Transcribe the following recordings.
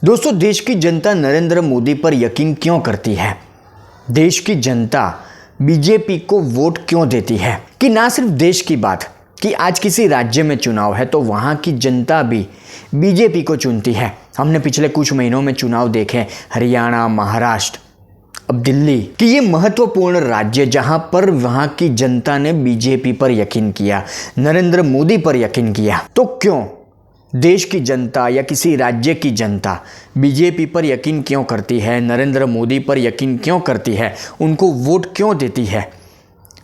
दोस्तों, देश की जनता नरेंद्र मोदी पर यकीन क्यों करती है? देश की जनता बीजेपी को वोट क्यों देती है? कि ना सिर्फ देश की बात कि आज किसी राज्य में चुनाव है तो वहां की जनता भी बीजेपी को चुनती है। हमने पिछले कुछ महीनों में चुनाव देखे, हरियाणा, महाराष्ट्र, अब दिल्ली, कि ये महत्वपूर्ण राज्य जहां पर वहां की जनता ने बीजेपी पर यकीन किया, नरेंद्र मोदी पर यकीन किया। तो क्यों देश की जनता या किसी राज्य की जनता बीजेपी पर यकीन क्यों करती है, नरेंद्र मोदी पर यकीन क्यों करती है, उनको वोट क्यों देती है?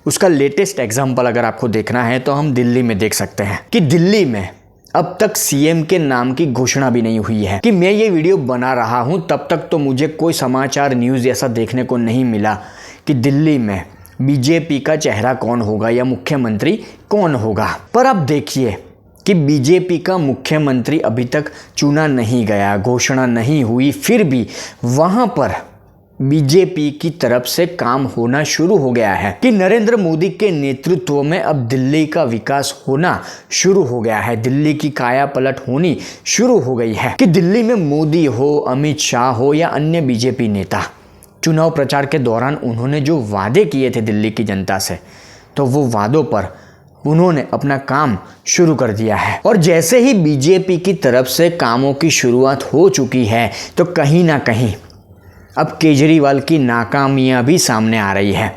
उसका लेटेस्ट एग्जाम्पल अगर आपको देखना है तो हम दिल्ली में देख सकते हैं कि दिल्ली में अब तक सीएम के नाम की घोषणा भी नहीं हुई है। कि मैं ये वीडियो बना रहा हूं तब तक तो मुझे कोई समाचार न्यूज़ ऐसा देखने को नहीं मिला कि दिल्ली में बीजेपी का चेहरा कौन होगा या मुख्यमंत्री कौन होगा। पर अब देखिए कि बीजेपी का मुख्यमंत्री अभी तक चुना नहीं गया, घोषणा नहीं हुई, फिर भी वहां पर बीजेपी की तरफ से काम होना शुरू हो गया है कि नरेंद्र मोदी के नेतृत्व में अब दिल्ली का विकास होना शुरू हो गया है, दिल्ली की काया पलट होनी शुरू हो गई है। कि दिल्ली में मोदी हो, अमित शाह हो या अन्य बीजेपी नेता, चुनाव प्रचार के दौरान उन्होंने जो वादे किए थे दिल्ली की जनता से, तो वो वादों पर उन्होंने अपना काम शुरू कर दिया है। और जैसे ही बीजेपी की तरफ से कामों की शुरुआत हो चुकी है तो कहीं ना कहीं अब केजरीवाल की नाकामियां भी सामने आ रही है।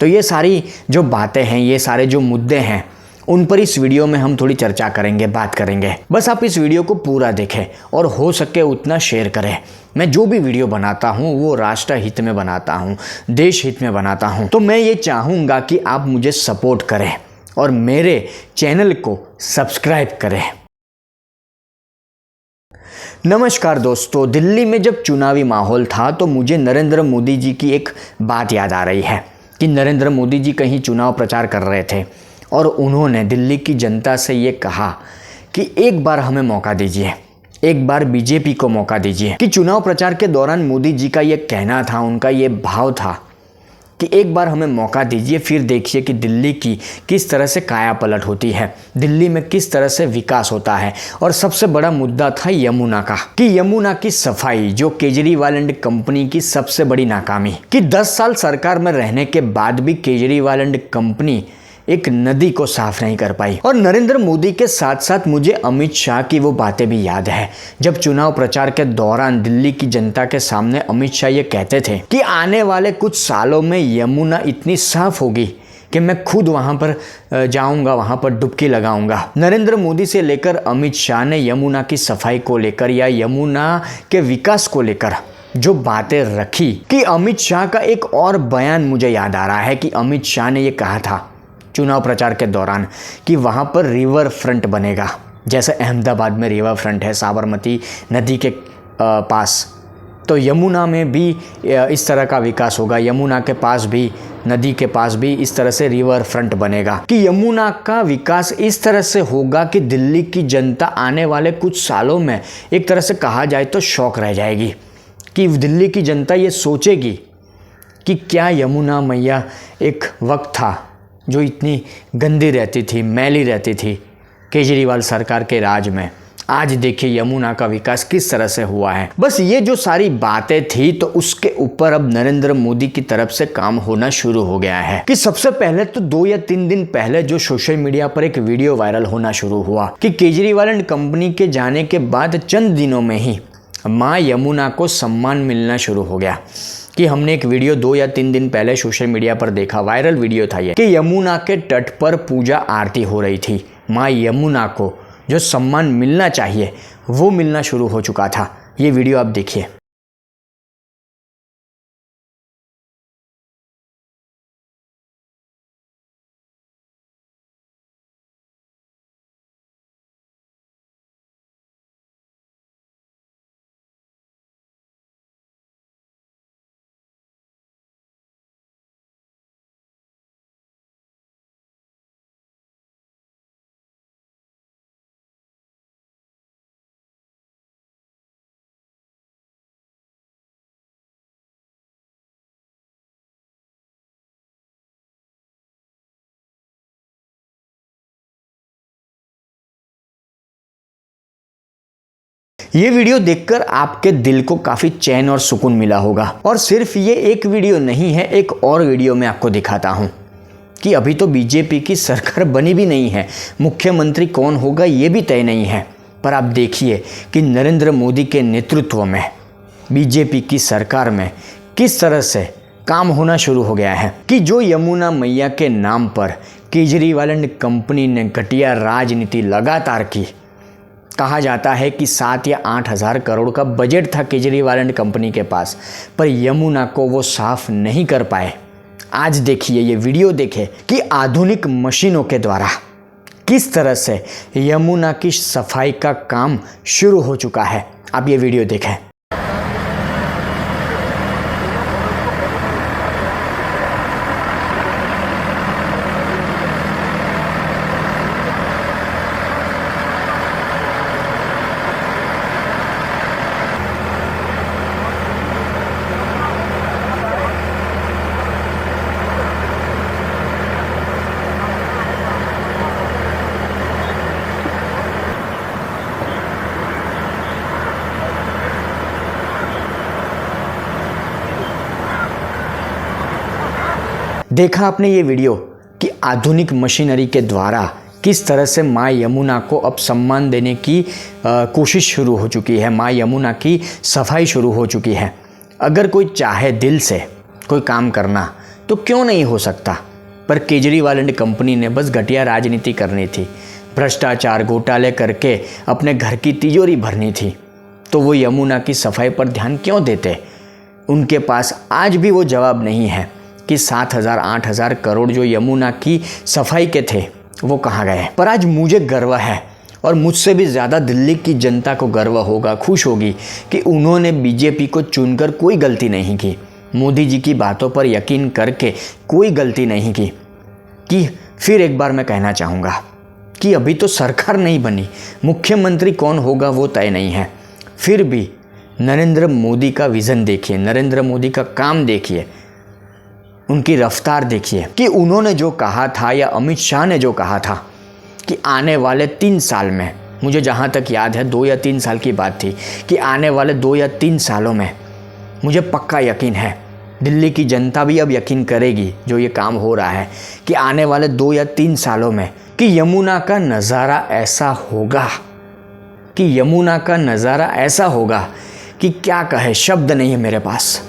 तो ये सारी जो बातें हैं, ये सारे जो मुद्दे हैं, उन पर इस वीडियो में हम थोड़ी चर्चा करेंगे, बात करेंगे। बस आप इस वीडियो को पूरा देखें और हो सके उतना शेयर करें। मैं जो भी वीडियो बनाता हूँ वो राष्ट्र हित में बनाता हूँ, देश हित में बनाता हूँ। तो मैं ये चाहूँगा कि आप मुझे सपोर्ट करें और मेरे चैनल को सब्सक्राइब करें। नमस्कार दोस्तों, दिल्ली में जब चुनावी माहौल था तो मुझे नरेंद्र मोदी जी की एक बात याद आ रही है कि नरेंद्र मोदी जी कहीं चुनाव प्रचार कर रहे थे और उन्होंने दिल्ली की जनता से ये कहा कि एक बार हमें मौका दीजिए, एक बार बीजेपी को मौका दीजिए। कि चुनाव प्रचार के दौरान मोदी जी का ये कहना था, उनका ये भाव था कि एक बार हमें मौका दीजिए, फिर देखिए कि दिल्ली की किस तरह से काया पलट होती है, दिल्ली में किस तरह से विकास होता है। और सबसे बड़ा मुद्दा था यमुना का, कि यमुना की सफाई, जो केजरीवाल एंड कंपनी की सबसे बड़ी नाकामी। कि 10 साल सरकार में रहने के बाद भी केजरीवाल एंड कंपनी एक नदी को साफ नहीं कर पाई। और नरेंद्र मोदी के साथ साथ मुझे अमित शाह की वो बातें भी याद है, जब चुनाव प्रचार के दौरान दिल्ली की जनता के सामने अमित शाह ये कहते थे कि आने वाले कुछ सालों में यमुना इतनी साफ होगी कि मैं खुद वहां पर जाऊंगा, वहां पर डुबकी लगाऊंगा। नरेंद्र मोदी से लेकर अमित शाह ने यमुना की सफाई को लेकर या यमुना के विकास को लेकर जो बातें रखी। कि अमित शाह का एक और बयान मुझे याद आ रहा है कि अमित शाह ने ये कहा था चुनाव प्रचार के दौरान कि वहां पर रिवर फ्रंट बनेगा, जैसे अहमदाबाद में रिवर फ्रंट है साबरमती नदी के पास, तो यमुना में भी इस तरह का विकास होगा, यमुना के पास भी, नदी के पास भी इस तरह से रिवर फ्रंट बनेगा। कि यमुना का विकास इस तरह से होगा कि दिल्ली की जनता आने वाले कुछ सालों में एक तरह से कहा जाए तो शौक रह जाएगी। कि दिल्ली की जनता ये सोचेगी कि क्या यमुना मैया एक वक्त था जो इतनी गंदी रहती थी, मैली रहती थी केजरीवाल सरकार के राज में, आज देखिए यमुना का विकास किस तरह से हुआ है। बस ये जो सारी बातें थी तो उसके ऊपर अब नरेंद्र मोदी की तरफ से काम होना शुरू हो गया है। कि सबसे पहले तो 2 या 3 दिन पहले जो सोशल मीडिया पर एक वीडियो वायरल होना शुरू हुआ कि केजरीवाल एंड कंपनी के जाने के बाद चंद दिनों में ही माँ यमुना को सम्मान मिलना शुरू हो गया। कि हमने एक वीडियो 2 या 3 दिन पहले सोशल मीडिया पर देखा, वायरल वीडियो था ये, कि यमुना के तट पर पूजा आरती हो रही थी, माँ यमुना को जो सम्मान मिलना चाहिए वो मिलना शुरू हो चुका था। ये वीडियो आप देखिए। ये वीडियो देखकर आपके दिल को काफ़ी चैन और सुकून मिला होगा। और सिर्फ ये एक वीडियो नहीं है, एक और वीडियो मैं आपको दिखाता हूँ कि अभी तो बीजेपी की सरकार बनी भी नहीं है, मुख्यमंत्री कौन होगा ये भी तय नहीं है। पर आप देखिए कि नरेंद्र मोदी के नेतृत्व में बीजेपी की सरकार में किस तरह से काम होना शुरू हो गया है कि जो यमुना मैया के नाम पर केजरीवाल एंड कंपनी ने घटिया राजनीति लगातार की। कहा जाता है कि 7 या 8 हज़ार करोड़ का बजट था केजरीवाल एंड कंपनी के पास, पर यमुना को वो साफ नहीं कर पाए। आज देखिए, ये वीडियो देखें कि आधुनिक मशीनों के द्वारा किस तरह से यमुना की सफाई का काम शुरू हो चुका है। आप ये वीडियो देखें। देखा आपने ये वीडियो कि आधुनिक मशीनरी के द्वारा किस तरह से माँ यमुना को अब सम्मान देने की कोशिश शुरू हो चुकी है, माँ यमुना की सफाई शुरू हो चुकी है। अगर कोई चाहे दिल से कोई काम करना तो क्यों नहीं हो सकता, पर केजरीवाल एंड कंपनी ने बस घटिया राजनीति करनी थी, भ्रष्टाचार घोटाले करके अपने घर की तिजोरी भरनी थी, तो वो यमुना की सफाई पर ध्यान क्यों देते। उनके पास आज भी वो जवाब नहीं है कि 7,000 8,000 करोड़ जो यमुना की सफाई के थे वो कहाँ गए। पर आज मुझे गर्व है और मुझसे भी ज़्यादा दिल्ली की जनता को गर्व होगा, खुश होगी कि उन्होंने बीजेपी को चुनकर कोई गलती नहीं की, मोदी जी की बातों पर यकीन करके कोई गलती नहीं की। कि फिर एक बार मैं कहना चाहूँगा कि अभी तो सरकार नहीं बनी, मुख्यमंत्री कौन होगा वो तय नहीं है, फिर भी नरेंद्र मोदी का विज़न देखिए, नरेंद्र मोदी का काम देखिए, उनकी रफ्तार देखिए कि उन्होंने जो कहा था या अमित शाह ने जो कहा था कि आने वाले 3 साल में, मुझे जहाँ तक याद है 2 या 3 साल की बात थी, कि आने वाले 2 या 3 सालों में मुझे पक्का यकीन है, दिल्ली की जनता भी अब यकीन करेगी जो ये काम हो रहा है, कि आने वाले 2 या 3 सालों में कि यमुना का नज़ारा ऐसा होगा, कि यमुना का नज़ारा ऐसा होगा कि क्या कहे, शब्द नहीं है मेरे पास।